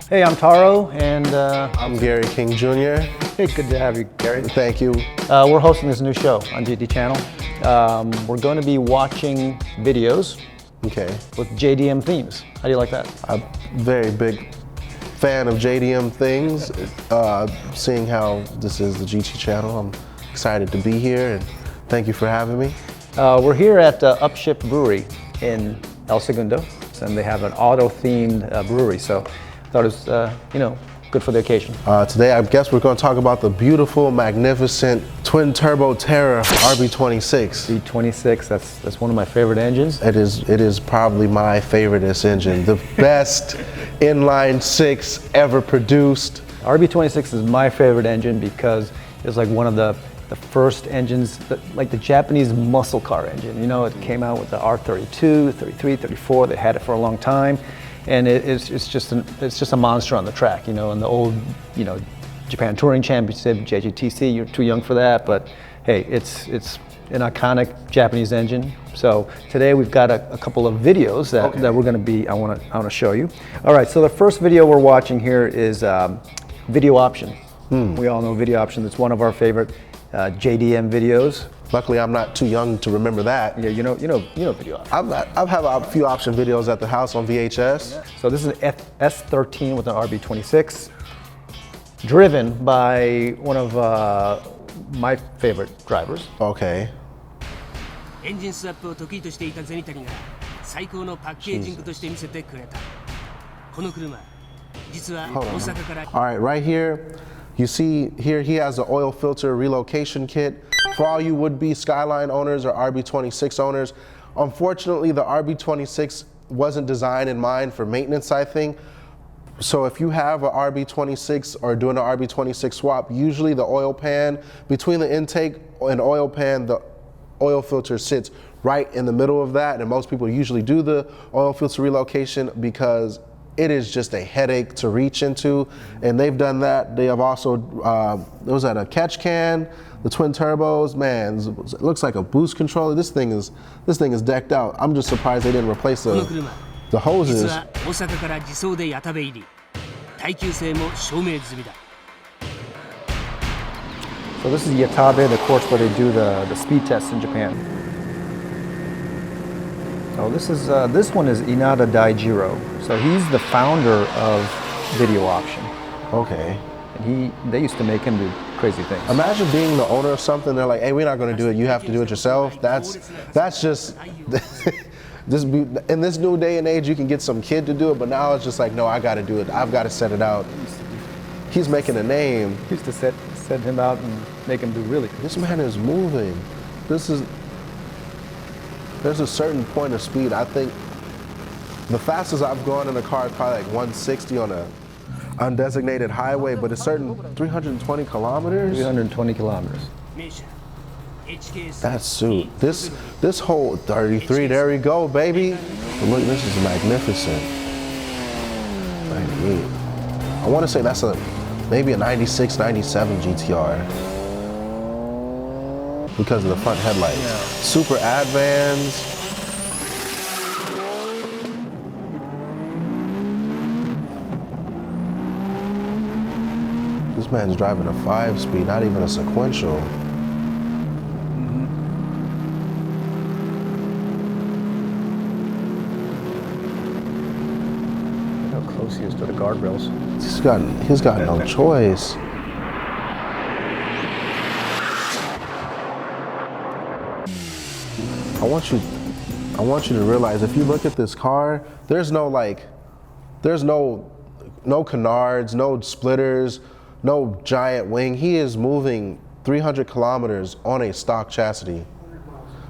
Hey, I'm Taro, and I'm Gary King Jr. Hey, good to have you, Gary. Thank you. We're hosting this new show on GTChannel. We're going to be watching videos with JDM themes. How do you like that? I'm a very big fan of JDM things. Seeing how this is the GT channel, I'm excited to be here, and thank you for having me. We're here at Upshift Brewery in El Segundo, and they have an auto-themed brewery. So I thought it was, good for the occasion. Today, I guess we're going to talk about the beautiful, magnificent twin-turbo Taro RB26. RB26, that's one of my favorite engines. It is probably my favoriteest engine, the best inline six ever produced. RB26 is my favorite engine because it's like one of the first engines, like the Japanese muscle car engine. It came out with the R32, 33, 34. They had it for a long time. And it's just a monster on the track, in the old, Japan Touring Championship, JDM. You're too young for that, but hey, it's an iconic Japanese engine. So today we've got a couple of videos that we're going to I want to show you. All right, so the first video we're watching here is Video Option. We all know Video Option. It's one of our favorite JDM videos. Luckily, I'm not too young to remember that. Yeah, you know Video Option. I've had a few option videos at the house on VHS. Yeah. So this is an S13 with an RB26, driven by one of my favorite drivers. Okay. エンジンスワップを得意としていたゼニタリが最高のパッケージングとして見せてくれた。この車、実は大阪から。All right, right here, you see here he has an oil filter relocation kit. For all you would-be Skyline owners or RB26 owners, unfortunately the RB26 wasn't designed in mind for maintenance, I think. So if you have a RB26 or doing an RB26 swap, usually the oil pan, between the intake and oil pan, the oil filter sits right in the middle of that, and most people usually do the oil filter relocation because it is just a headache to reach into, and they've done that. They have also, was that a catch can, the twin turbos, man, it looks like a boost controller. This thing is decked out. I'm just surprised they didn't replace the hoses. 実は大阪から自走で矢田部入り。耐久性も証明済みだ。 So this is Yatabe, the course where they do the speed tests in Japan. So this one is Inada Daijiro. So he's the founder of Video Option. Okay. And they used to make him do crazy things. Imagine being the owner of something. They're like, hey, we're not going to do it. You have to do it yourself. That's just in this new day and age, you can get some kid to do it, but now it's just like, no, I got to do it. I've got to set it out. He's making a name. He used to set him out and make him do really good. This man is moving. There's a certain point of speed. I think the fastest I've gone in a car is probably like 160 on a undesignated highway, but it's certain 320 kilometers. 320 kilometers. That's suit. This whole 33, there we go, baby. Look, this is magnificent. I want to say that's maybe a 96, 97 GTR because of the front headlights. Yeah. Super Advans. This man's driving a 5-speed, not even a sequential. Look how close he is to the guardrails. He's got no choice. I want you to realize, if you look at this car, there's no canards, no splitters, no giant wing. He is moving 300 kilometers on a stock chassis.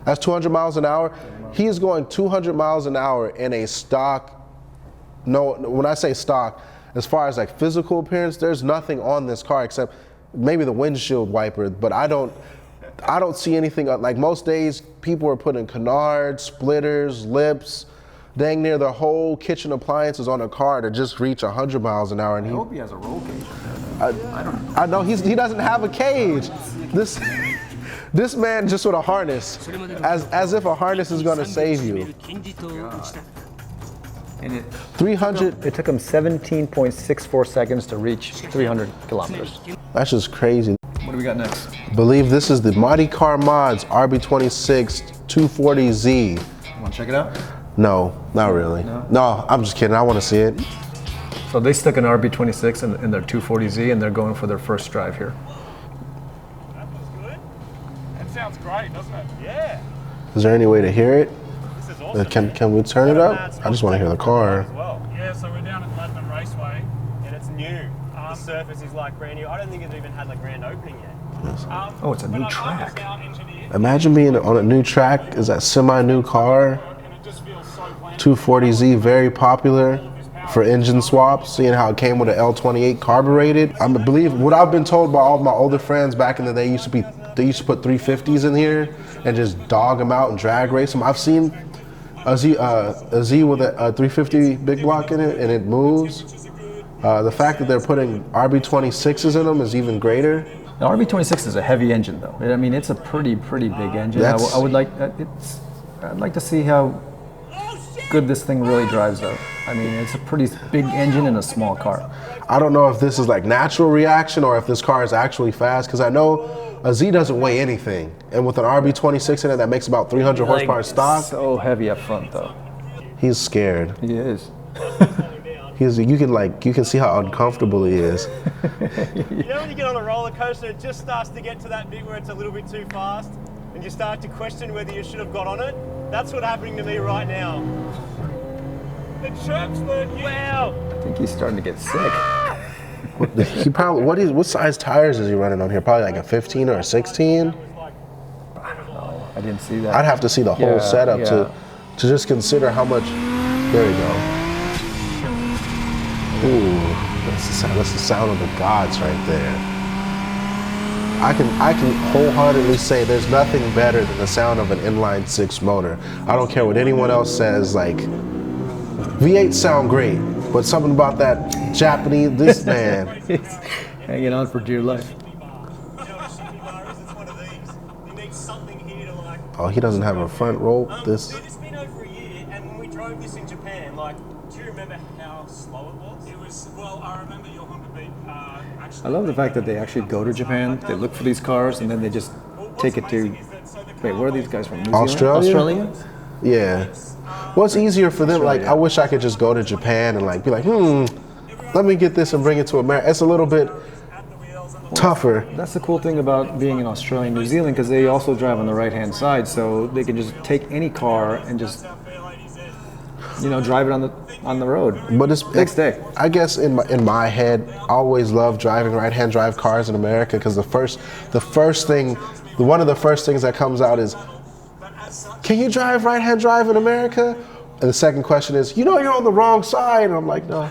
That's 200 miles an hour. He is going 200 miles an hour in a stock. No, when I say stock, as far as like physical appearance, there's nothing on this car except maybe the windshield wiper, but I don't see anything. Like most days, people are putting canards, splitters, lips, dang near the whole kitchen appliances on a car to just reach 100 miles an hour. And I hope he has a roll cage. I know he doesn't have a cage. This man just with a harness, as if a harness is going to save you. And it 300. It took him 17.64 seconds to reach 300 kilometers. That's just crazy. What do we got next? Believe this is the Mighty Car Mods RB26 240Z. Want to check it out? No, not really. No, I'm just kidding. I want to see it. So they stuck an RB26 in their 240Z, and they're going for their first drive here. That was good. That sounds great, doesn't it? Yeah. Is there any way to hear it? This is awesome. Can we turn it up? I just want to hear the car. As well. Yeah, so we're down at Platinum Raceway, and it's new. The surface is like brand new. I don't think it's even had like grand opening yet. Oh, it's a new track. Imagine being on a new track. Is that semi-new car? 240Z, very popular for engine swaps. Seeing how it came with an L28 carbureted. I believe what I've been told by all my older friends back in the day they used to put 350s in here and just dog them out and drag race them. I've seen a Z with a 350 big block in it, and it moves. The fact that they're putting RB26s in them is even greater. The RB26 is a heavy engine, though. I mean, it's a pretty big engine. I'd like to see how good this thing really drives, though. I mean, it's a pretty big engine in a small car. I don't know if this is like natural reaction or if this car is actually fast, because I know a Z doesn't weigh anything, and with an RB26 in it that makes about 300 horsepower stock. So heavy up front, though. He's scared. He is. You can see how uncomfortable he is. You know when you get on a roller coaster, it just starts to get to that bit where it's a little bit too fast, and you start to question whether you should have got on it. That's what's happening to me right now. The chirps weren't you. Wow. I think he's starting to get sick. He probably what size tires is he running on here? Probably like a 15 or a 16. I didn't see that. I'd have to see the whole setup to just consider how much. There we go. Ooh, that's the sound of the gods right there. I can wholeheartedly say there's nothing better than the sound of an inline six motor. I don't care what anyone else says. Like V8s sound great, but something about that Japanese, this man. He's hanging on for dear life. Oh, he doesn't have a front roll. This. It's been over a year, and when we drove this in Japan, like, do you remember how slow it was? It was, well, I remember your Honda Beat actually. I love the fact that they actually go to Japan, they look for these cars, and then they just take it to, wait, where are these guys from? New Zealand? Australia? Yeah. Well, it's easier for them. Like, I wish I could just go to Japan and like be like, let me get this and bring it to America. It's a little bit tougher. That's the cool thing about being in Australia and New Zealand, because they also drive on the right-hand side, so they can just take any car and just, drive it on the road. But it's next day. I guess in my head, I always loved driving right-hand drive cars in America, because one of the first things that comes out is, can you drive right-hand drive in America? And the second question is, you're on the wrong side. And I'm like, no.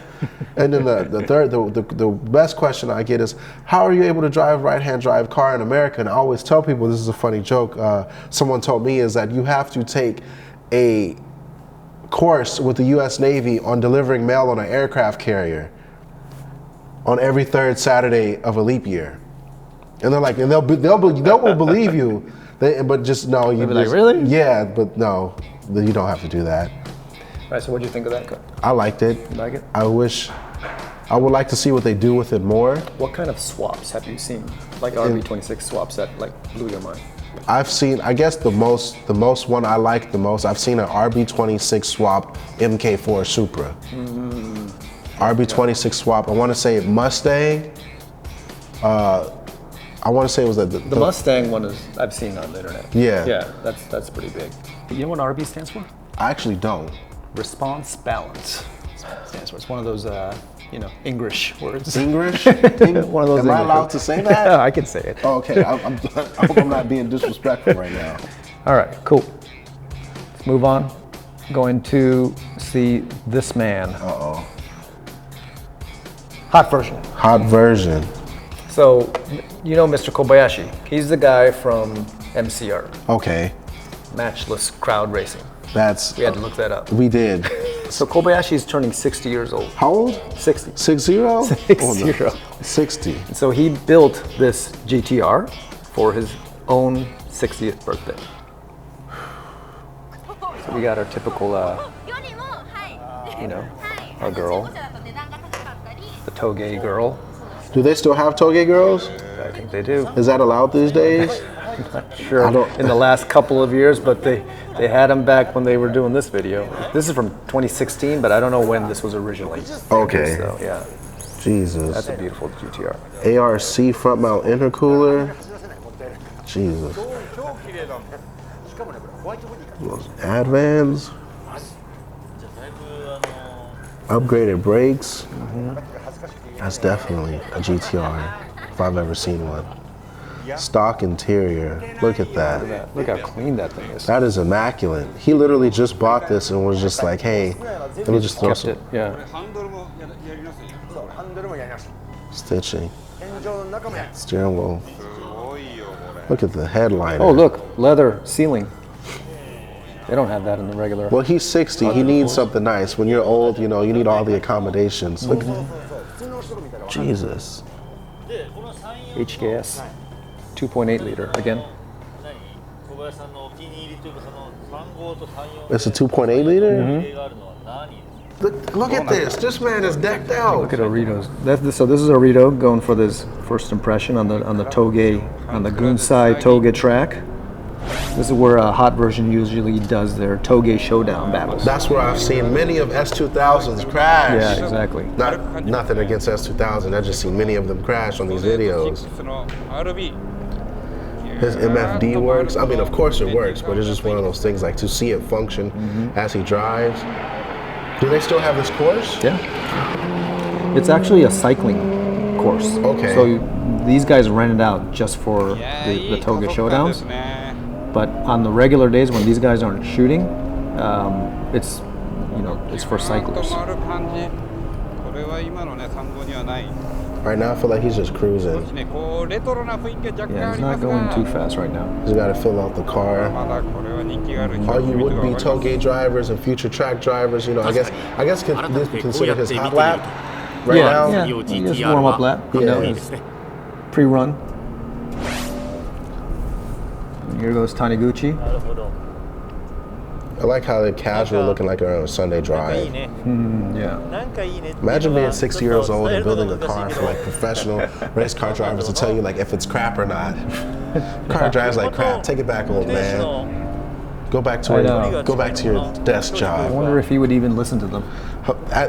And then the best question I get is, how are you able to drive right-hand drive car in America? And I always tell people, this is a funny joke, someone told me, is that you have to take a course with the US Navy on delivering mail on an aircraft carrier on every third Saturday of a leap year. And they're like, and they'll believe you. But just no, you be like, really? Yeah, but no, you don't have to do that. All right, so what do you think of that car? I liked it. You like it? I would like to see what they do with it more. What kind of swaps have you seen? Like RB26 swaps that like blew your mind? I've seen, I guess the most one I like the most, I've seen an RB26 swap MK4 Supra. RB26 swap, I want to say Mustang. I want to say it was the Mustang one is I've seen on the internet. Yeah. Yeah, that's pretty big. You know what RB stands for? I actually don't. Response balance stands for. It's one of those English words. English? One of those. Am I allowed to say that? Yeah, I can say it. Oh, okay, I hope I'm not being disrespectful right now. All right, cool. Let's move on. Going to see this man. Uh-oh. Hot version. Hot version. So, Mr. Kobayashi. He's the guy from MCR. Okay. Matchless Crowd Racing. We had to look that up. We did. So Kobayashi is turning 60 years old. How old? 60. 60? Oh, no. 60. And so he built this GTR for his own 60th birthday. So we got our typical you know, a girl, the Toge girl. Do they still have Toge girls? I think they do. Is that allowed these days? Not sure I don't- in the last couple of years, but they had them back when they were doing this video. This is from 2016, but I don't know when this was originally. Okay. So yeah, Jesus. that's a beautiful GTR. ARC front mount intercooler. Jesus. Those Advans. Upgraded brakes. That's definitely a GTR if I've ever seen one. Stock interior. Look at that. Look how clean that thing is. That is immaculate. He literally just bought this and was just like, hey, let me just throw Kept some it, yeah. stitching. Steering wheel. Look at the headliner. Oh, look, leather ceiling. They don't have that in the regular. Well, he's 60. He needs something nice. When you're old, you know, you need all the accommodations. Look. Jesus. HKS, 2.8 liter again. It's a 2.8 liter? Look at this. This man is decked out. Look at Oritos. So this is Orito going for this first impression on the Toge, on the Gunsai Toge track. This is where a hot version usually does their Toge showdown battles. That's where I've seen many of S2000s crash. Yeah, exactly. Nothing against S2000. I've just seen many of them crash on these videos. His MFD works. I mean, of course it works, but it's just one of those things like to see it function as he drives. Do they still have this course? Yeah. It's actually a cycling course. Okay. So these guys rent it out just for the Toge showdowns. But on the regular days when these guys aren't shooting, it's it's for cyclists. Right now, I feel like he's just cruising. Yeah, he's not going too fast right now. He's got to fill out the car. All you would-be Toge drivers and future track drivers, you know, I guess this be considered his hot lap right now. Yeah, just warm up lap. Yeah. Pre-run. Here goes Taniguchi. I like how they're casual, looking like they're on a Sunday drive. Yeah. Imagine being 60 years old and building a car for like professional race car drivers to tell you like if it's crap or not. Car drives like crap. Take it back, old man. Go back to your desk I job. wonder if he would even listen to them.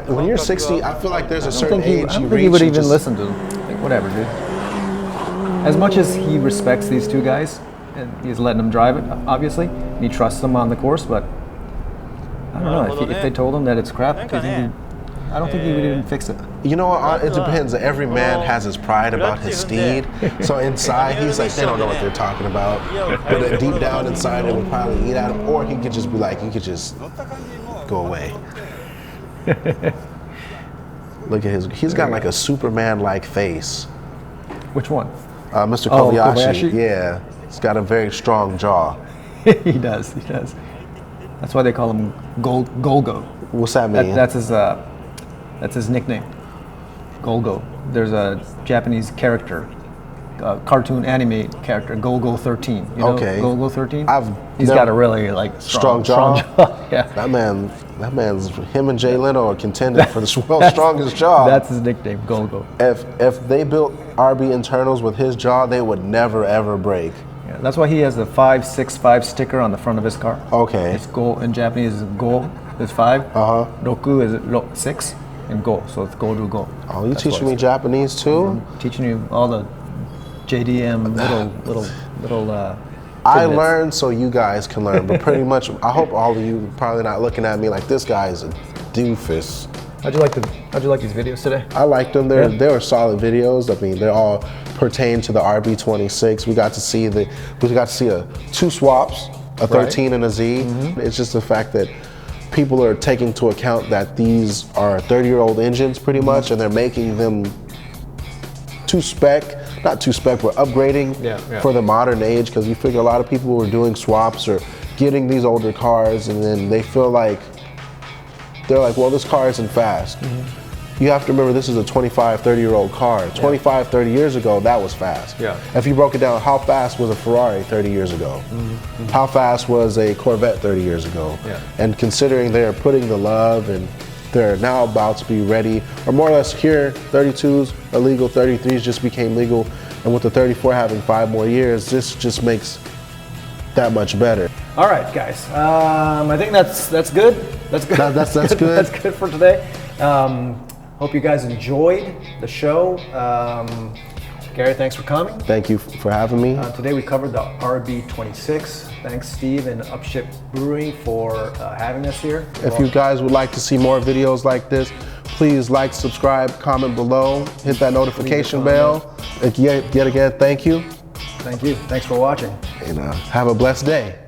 When you're 60, I feel like there's a certain age I you don't think he reach. would you even just- listen to them. Like, whatever, dude. As much as he respects these two guys, and he's letting them drive it, obviously, and he trusts them on the course, but I don't know, if they told him that it's crap, I don't think he would even fix it. You know what? It depends. Every man has his pride about his steed. So inside, he's like, they don't know what they're talking about. But then deep down inside, it would probably eat at him. Or he could just be like, you could just go away. Look at he's got like a Superman-like face. Which one? Mr. Oh, Kobayashi. Kobayashi? Yeah. He's got a very strong jaw. He does. That's why they call him Golgo. What's that mean? That's his nickname, Golgo. There's a Japanese character, cartoon anime character, Golgo 13. You know Golgo 13? He's got a really like strong jaw. Yeah. That man's him and Jay Leno are contending for the world's strongest jaw. That's his nickname, Golgo. If they built RB internals with his jaw, they would never ever break. Yeah, that's why he has the 565 sticker on the front of his car. Okay. It's go in Japanese is go is 5. Roku is 6, and go. So it's go to go. Oh, you teaching me Japanese too? I'm teaching you all the JDM little. I tidbits. learned so you guys can learn, but pretty much, I hope all of you probably not looking at me like this guy is a doofus. How'd you like these videos today? I liked them. They were solid videos. I mean, they all pertain to the RB26. We got to see two swaps, a 13 and a Z. It's just the fact that people are taking into account that these are 30-year-old engines pretty much, and they're making them not too spec, but upgrading for the modern age, because you figure a lot of people were doing swaps or getting these older cars, and then they feel like, they're like, well, this car isn't fast. You have to remember, this is a 25, 30-year-old car. 25, 30 years ago, that was fast. Yeah. If you broke it down, how fast was a Ferrari 30 years ago? How fast was a Corvette 30 years ago? Yeah. And considering they're putting the love and they're now about to be ready, or more or less here, 32s are legal, 33s just became legal, and with the 34 having 5 more years, this just makes that much better. All right, guys. I think that's good. That's good. That's good. That's good for today. Hope you guys enjoyed the show. Gary, thanks for coming. Thank you for having me. Today we covered the RB26. Thanks, Steve and Upship Brewing for having us here. If you guys would like to see more videos like this, please like, subscribe, comment below, hit that notification bell. Yet again, thank you. Thank you. Thanks for watching. And have a blessed day.